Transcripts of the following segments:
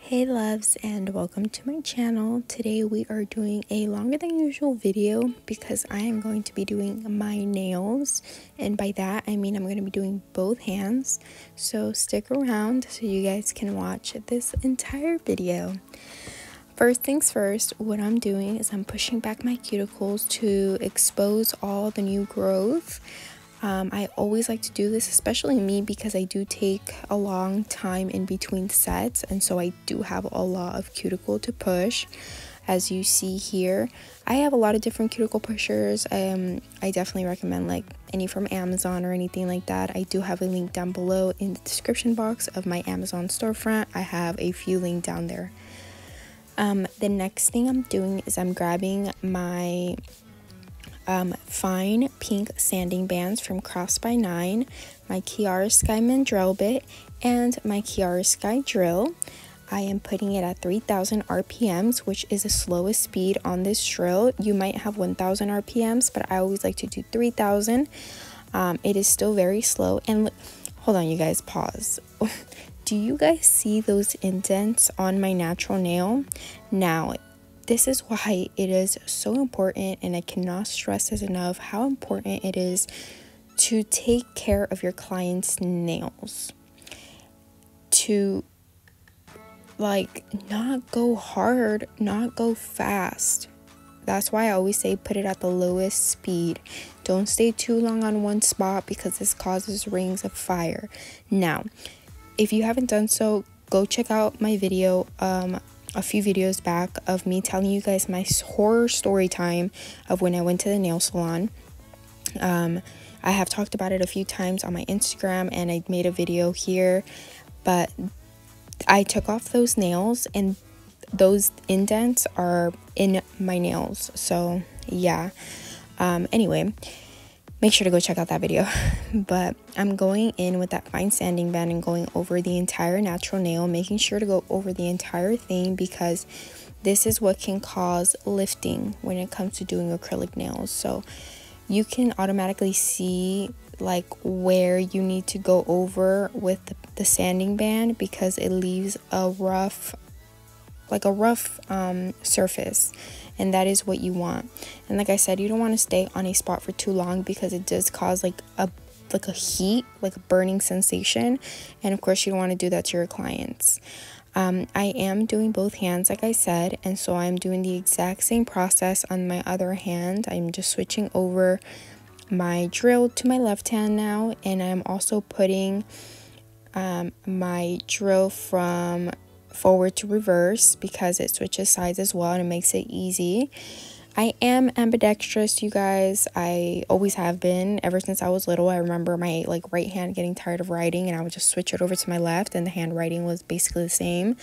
Hey loves, and welcome to my channel. Today we are doing a longer than usual video because I am going to be doing my nails, and by that I mean I'm going to be doing both hands. So stick around so you guys can watch this entire video. First things first, what I'm doing is I'm pushing back my cuticles to expose all the new growth. I always like to do this, especially me, because I do take a long time in between sets, and so I do have a lot of cuticle to push. As you see here, I have a lot of different cuticle pushers. I definitely recommend like any from Amazon or anything like that. I do have a link down below in the description box of my Amazon storefront. I have a few linked down there. The next thing I'm doing is I'm grabbing my fine pink sanding bands from Cross by 9, my 𝘊𝘆𝘆𝘆𝘆𝘆𝘆𝘆𝑚 drill bit, and my 𝘊𝘆𝘆𝘆𝘆 drill. I am putting it at 3000 RPMs, which is the slowest speed on this drill. You might have 1000 RPMs, but I always like to do 3000. It is still very slow. And look, hold on, you guys, pause. Do you guys see those indents on my natural nail? Now, this is why it is so important, and I cannot stress this enough, how important it is to take care of your client's nails. To like not go hard, not go fast. That's why I always say put it at the lowest speed. Don't stay too long on one spot because this causes rings of fire. Now, if you haven't done so, go check out my video a few videos back of me telling you guys my horror story time of when I went to the nail salon. I have talked about it a few times on my Instagram, and I made a video here, but I took off those nails and those indents are in my nails. So yeah, anyway, make sure to go check out that video. But I'm going in with that fine sanding band and going over the entire natural nail, making sure to go over the entire thing because this is what can cause lifting when it comes to doing acrylic nails. So you can automatically see like where you need to go over with the sanding band because it leaves a rough surface, and that is what you want. And like I said, you don't want to stay on a spot for too long because it does cause like a heat, like a burning sensation, and of course you don't want to do that to your clients. I am doing both hands like I said, and so I'm doing the exact same process on my other hand. I'm just switching over my drill to my left hand now, and I'm also putting my drill from forward to reverse because it switches sides as well and it makes it easy. I am ambidextrous, you guys. I always have been ever since I was little. I remember my right hand getting tired of writing and I would just switch it over to my left, and the handwriting was basically the same.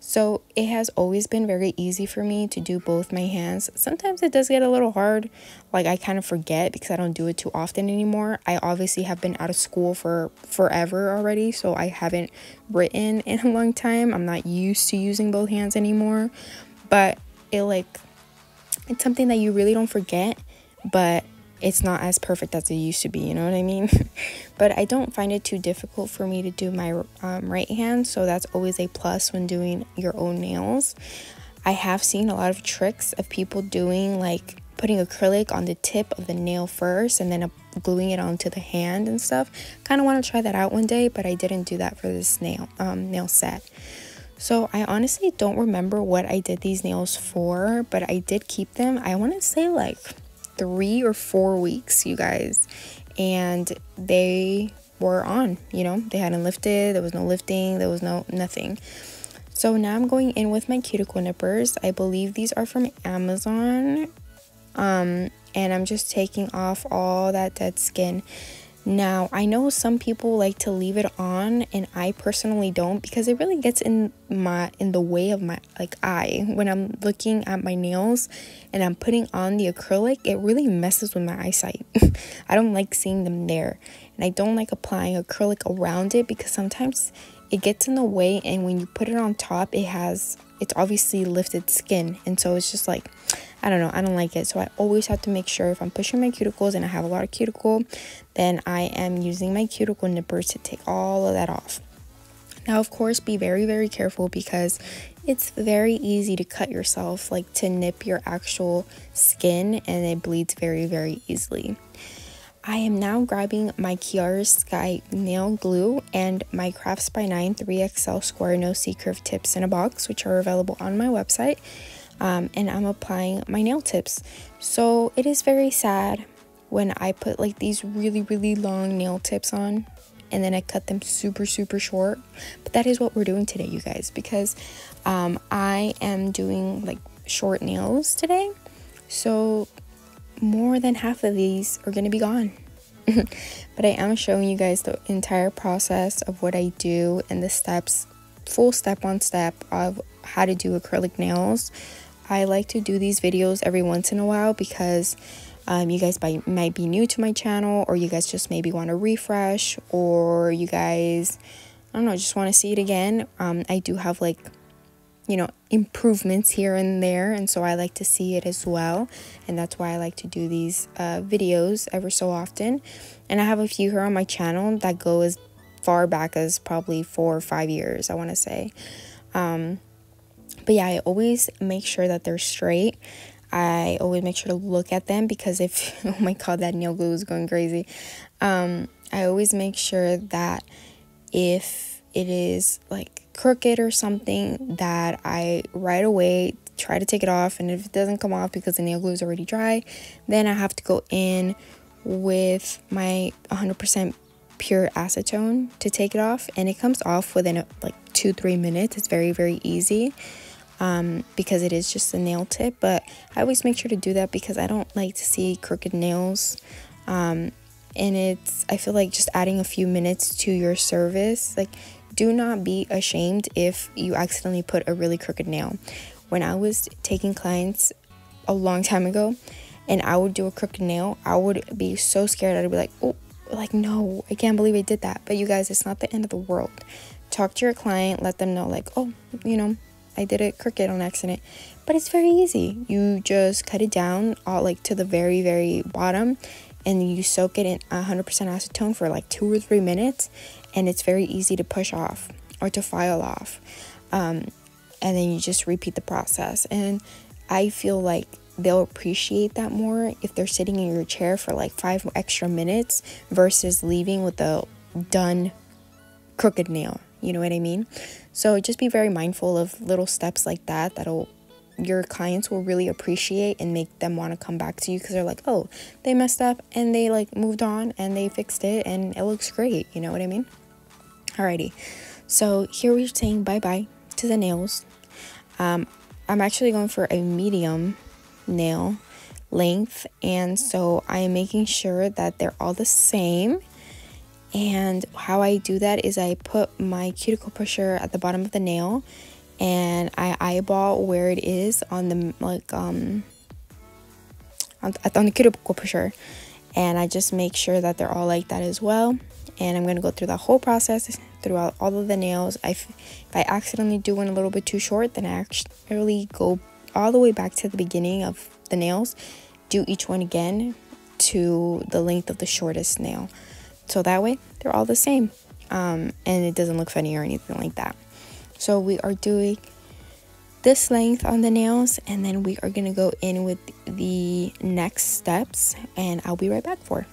So it has always been very easy for me to do both my hands. Sometimes it does get a little hard, like I kind of forget because I don't do it too often anymore. I obviously have been out of school for forever already, so I haven't written in a long time. I'm not used to using both hands anymore, but it's something that you really don't forget, but it's not as perfect as it used to be, you know what I mean? But I don't find it too difficult for me to do my right hand, so that's always a plus when doing your own nails. I have seen a lot of tricks of people doing like putting acrylic on the tip of the nail first and then gluing it onto the hand and stuff. Kind of want to try that out one day, but I didn't do that for this nail set. So I honestly don't remember what I did these nails for, but I did keep them. I want to say like 3 or 4 weeks, you guys, and they were on, you know, they hadn't lifted, there was no lifting, there was nothing. So now I'm going in with my cuticle nippers. I believe these are from Amazon, and I'm just taking off all that dead skin. Now, I know some people like to leave it on, and I personally don't because it really gets in the way of my eye. When I'm looking at my nails and I'm putting on the acrylic, it really messes with my eyesight. I don't like seeing them there, and I don't like applying acrylic around it because sometimes it gets in the way, and when you put it on top, it's obviously lifted skin, and so it's just like, I don't know, I don't like it. So I always have to make sure if I'm pushing my cuticles and I have a lot of cuticle, then I am using my cuticle nippers to take all of that off. Now, of course, be very, very careful because it's very easy to cut yourself, like to nip your actual skin, and it bleeds very, very easily. I am now grabbing my 𝘂𝘪𝘗𝘰 nail glue and my Crafts by 9 3XL square no C-curve tips in a box, which are available on my website. And I'm applying my nail tips. So it is very sad when I put like these really, really long nail tips on and then I cut them super, super short. But that is what we're doing today, you guys, because I am doing like short nails today. So more than half of these are going to be gone. But I am showing you guys the entire process of what I do and the steps, full step on step of how to do acrylic nails. I like to do these videos every once in a while because you guys might be new to my channel, or you guys just maybe want to refresh, or you guys, I don't know, just want to see it again. I do have like, you know, improvements here and there, and so I like to see it as well, and that's why I like to do these videos ever so often. And I have a few here on my channel that go as far back as probably 4 or 5 years, I want to say. But yeah, I always make sure that they're straight. I always make sure to look at them, because if, oh my god, that nail glue is going crazy. I always make sure that if it is like crooked or something, that I right away try to take it off, and if it doesn't come off because the nail glue is already dry, then I have to go in with my 100% pure acetone to take it off, and it comes off within like 2-3 minutes. It's very, very easy. Because it is just a nail tip, but I always make sure to do that because I don't like to see crooked nails. And I feel like just adding a few minutes to your service. Like, do not be ashamed if you accidentally put a really crooked nail. When I was taking clients a long time ago and I would do a crooked nail, I would be so scared. I'd be like, oh, like, no, I can't believe I did that. But you guys, it's not the end of the world. Talk to your client, let them know, like, oh, you know, I did it crooked on accident. But it's very easy. You just cut it down all like to the very, very bottom, and you soak it in 100% acetone for like 2 or 3 minutes, and it's very easy to push off or to file off. And then you just repeat the process, and I feel like they'll appreciate that more if they're sitting in your chair for like 5 extra minutes versus leaving with a done crooked nail. You know what I mean? So just be very mindful of little steps like that your clients will really appreciate and make them want to come back to you, because they're like, oh, they messed up and they like moved on and they fixed it and it looks great. You know what I mean? Alrighty. So here we're saying bye-bye to the nails. I'm actually going for a medium nail length, and so I am making sure that they're all the same. And how I do that is I put my cuticle pusher at the bottom of the nail, and I eyeball where it is on the like on the cuticle pusher, and I just make sure that they're all like that as well. And I'm going to go through the whole process throughout all of the nails. If I accidentally do one a little bit too short, then I actually go all the way back to the beginning of the nails, do each one again to the length of the shortest nail. So that way they're all the same, and it doesn't look funny or anything like that. So we are doing this length on the nails, and then we are going to go in with the next steps, and I'll be right back for.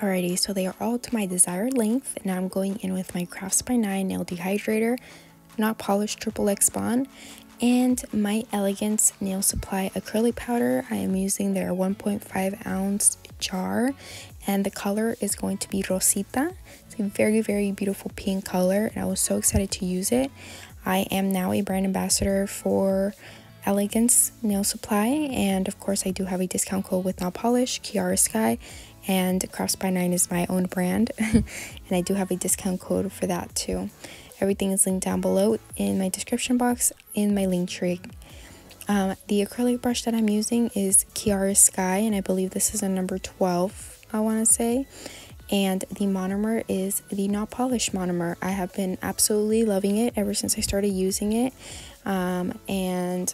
Alrighty, so they are all to my desired length. Now I'm going in with my Crafts by 9 nail dehydrator, not polished XXX bond, And my Elegance Nail Supply acrylic powder, I am using their 1.5 ounce jar, and the color is going to be Rosita. It's a very, very beautiful pink color, and I was so excited to use it. I am now a brand ambassador for Elegance Nail Supply, and of course I do have a discount code with nail polish, 𝘈𝘂𝘠𝑚, and Crafts by 9 is my own brand and I do have a discount code for that too. Everything is linked down below in my description box in my link tree. The acrylic brush that I'm using is 𝘈𝘂𝘠𝑚, and I believe this is a number 12, I want to say. And the monomer is the nail polish monomer. I have been absolutely loving it ever since I started using it, and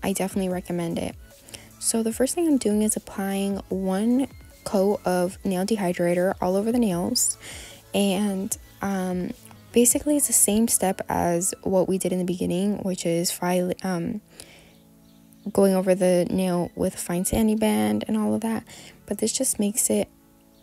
I definitely recommend it. So the first thing I'm doing is applying 1 coat of nail dehydrator all over the nails, and basically it's the same step as what we did in the beginning, which is going over the nail with a fine sanding band and all of that, but this just makes it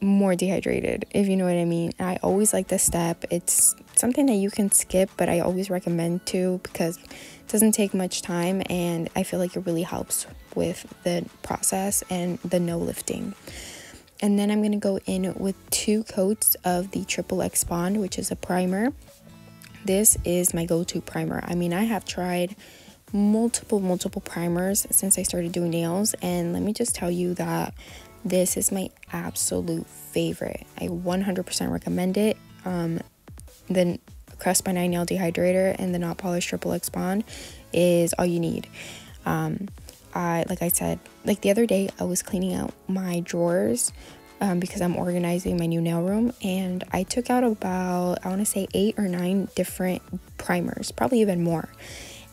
more dehydrated, if you know what I mean. I always like this step. It's something that you can skip, but I always recommend to because it doesn't take much time, and I feel like it really helps with the process and the no lifting. And then I'm going to go in with 2 coats of the 𝑥𝑥 Bond, which is a primer. This is my go-to primer. I mean, I have tried multiple primers since I started doing nails, and let me just tell you that this is my absolute favorite. I 100% recommend it. The Crafts by 9 nail dehydrator and the nail polish 𝑥𝑥 Bond is all you need. Like I said, like the other day I was cleaning out my drawers because I'm organizing my new nail room, and I took out about, I want to say 8 or 9 different primers, probably even more,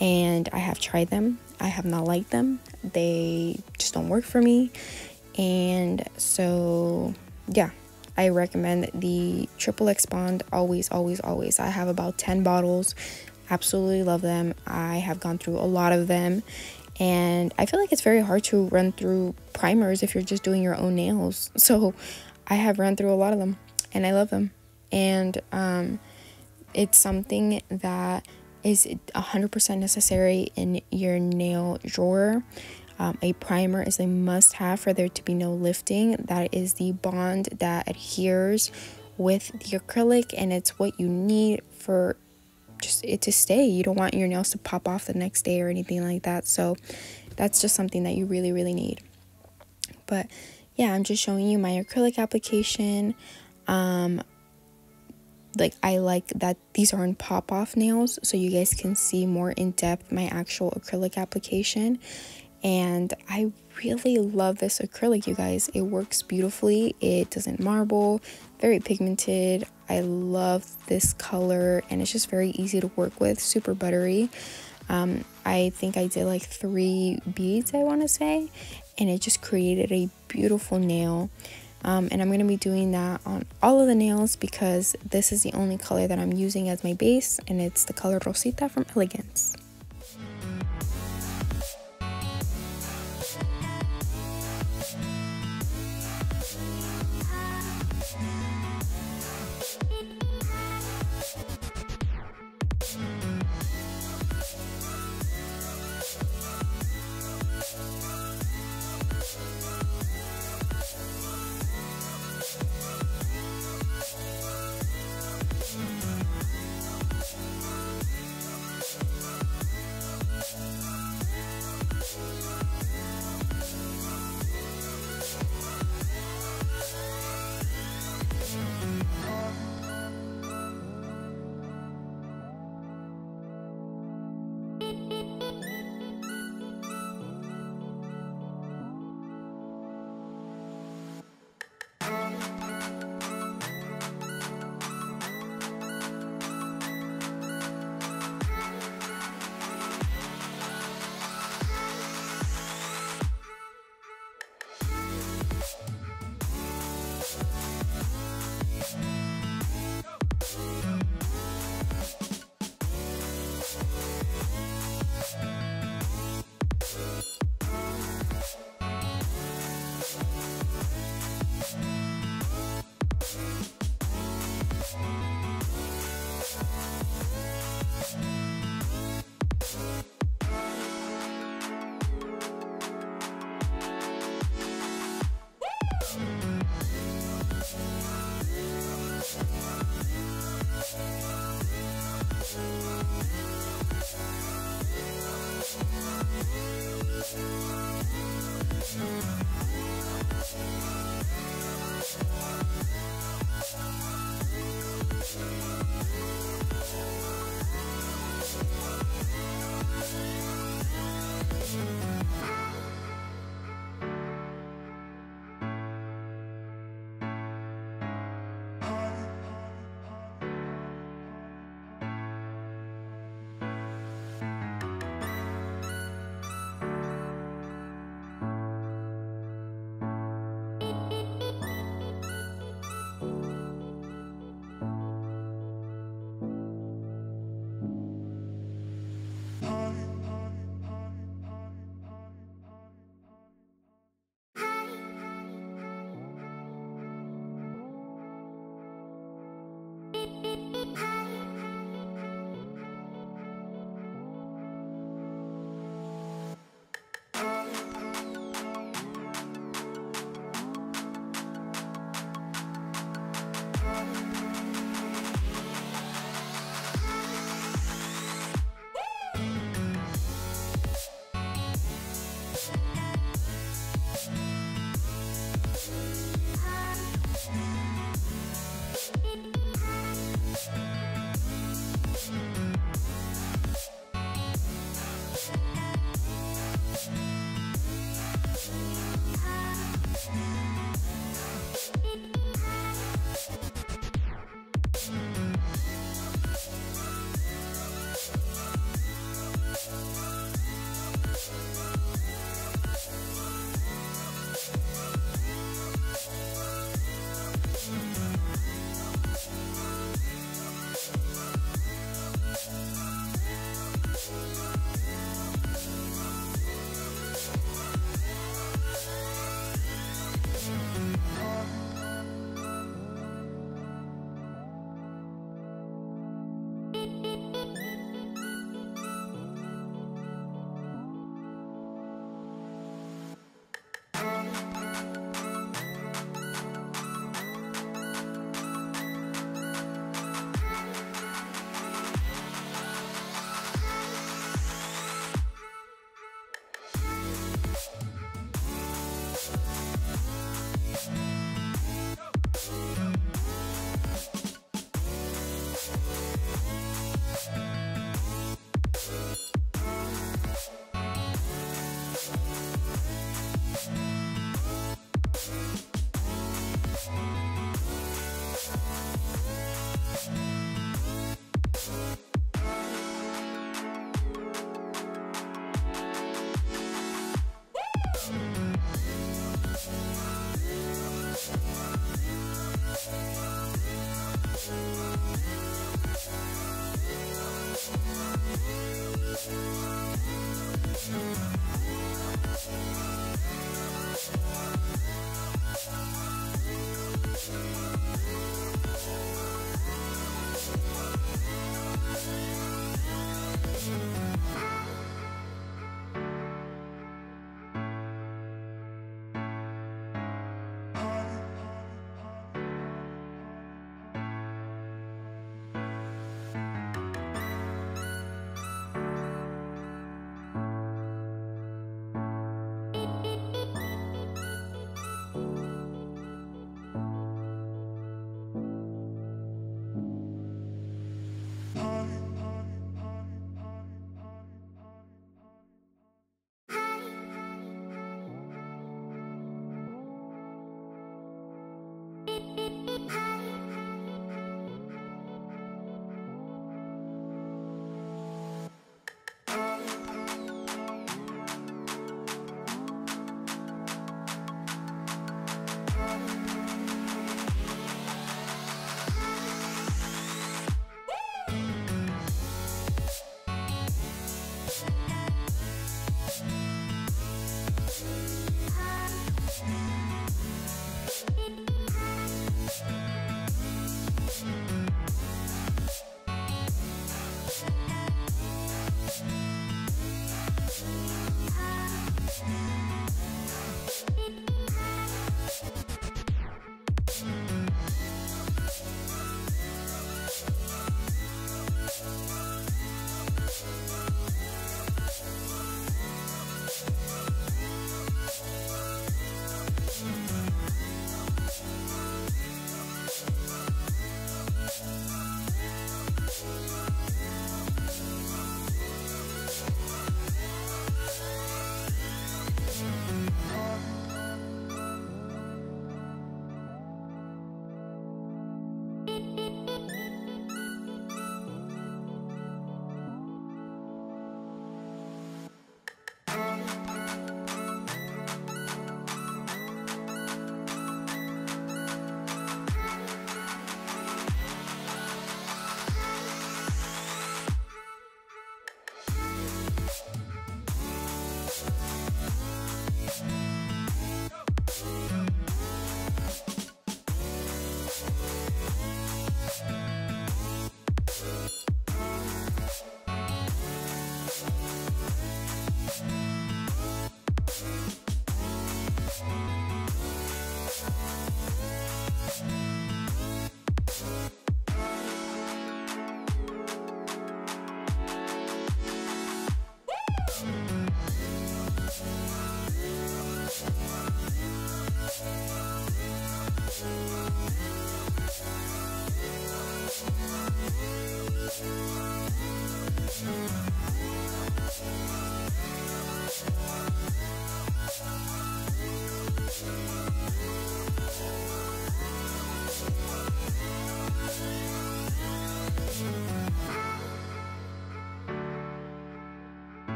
and I have tried them. I have not liked them. They just don't work for me. And so yeah, I recommend the 𝑥𝑥 Bond always. I have about 10 bottles. Absolutely love them. I have gone through a lot of them, and I feel like it's very hard to run through primers if you're just doing your own nails. So I have run through a lot of them, and I love them. And it's something that is 100% necessary in your nail drawer. A primer is a must-have for there to be no lifting. That is the bond that adheres with the acrylic, and it's what you need for just it to stay. You don't want your nails to pop off the next day or anything like that, so that's just something that you really need. But yeah, I'm just showing you my acrylic application. Like, I like that these are in pop-off nails, so you guys can see more in depth my actual acrylic application. And I really love this acrylic, you guys. It works beautifully. It doesn't marble, very pigmented. I love this color, and it's just very easy to work with, super buttery. I think I did like 3 beads, I want to say, and it just created a beautiful nail. And I'm going to be doing that on all of the nails because this is the only color that I'm using as my base, and it's the color Rosita from Elegance.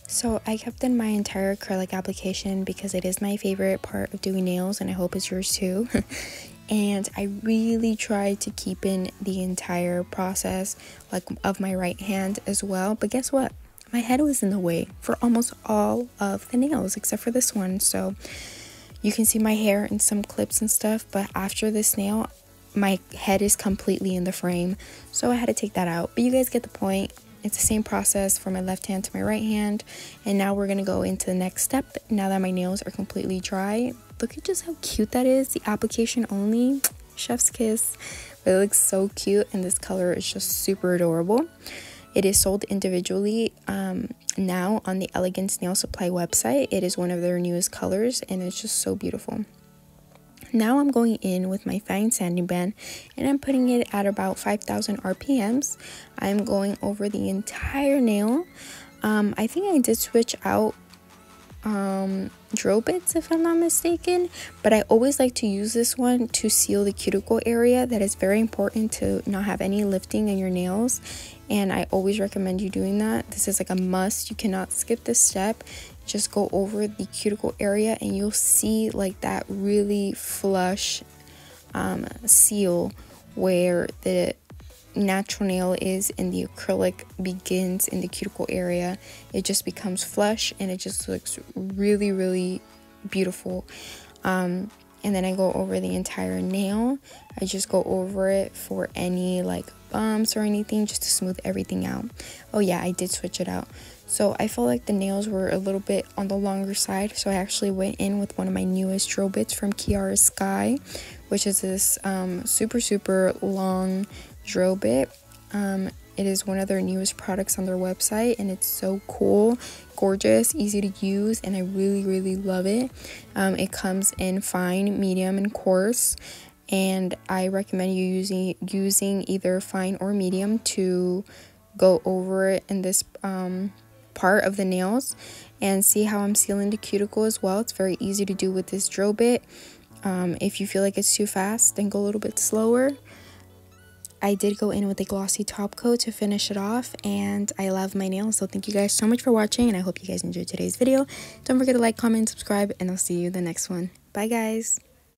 So I kept in my entire acrylic application because it is my favorite part of doing nails, and I hope it's yours too. and I really tried to keep in the entire process like of my right hand as well. But guess what? My head was in the way for almost all of the nails except for this one. So you can see my hair in some clips and stuff, but after this nail my head is completely in the frame, so I had to take that out. But you guys get the point. It's the same process from my left hand to my right hand. And now we're gonna go into the next step. Now that my nails are completely dry, look at just how cute that is. The application only, chef's kiss. But it looks so cute, and this color is just super adorable. It is sold individually now on the Elegance Nail Supply website. It is one of their newest colors, and it's just so beautiful. Now I'm going in with my fine sanding band, and I'm putting it at about 5,000 RPMs. I'm going over the entire nail. I think I did switch out drill bits if I'm not mistaken, but I always like to use this one to seal the cuticle area. That is very important to not have any lifting in your nails, and I always recommend you doing that. This is like a must. You cannot skip this step. Just go over the cuticle area and you'll see like that really flush seal where the natural nail is and the acrylic begins in the cuticle area. It just becomes flush and it just looks really, really beautiful. And then I go over the entire nail. I just go over it for any like bumps or anything, just to smooth everything out. Oh yeah, I did switch it out. So I felt like the nails were a little bit on the longer side, so I actually went in with one of my newest drill bits from 𝘈𝘪𝘠𝘰, which is this super long drill bit. It is one of their newest products on their website, and it's so cool, gorgeous, easy to use, and I really love it. It comes in fine, medium, and coarse, and I recommend you using either fine or medium to go over it in this part of the nails and see how I'm sealing the cuticle as well. It's very easy to do with this drill bit. If you feel like it's too fast, then go a little bit slower. I did go in with a glossy top coat to finish it off, and I love my nails. So thank you guys so much for watching, and I hope you guys enjoyed today's video. Don't forget to like, comment, subscribe, and I'll see you in the next one. Bye guys.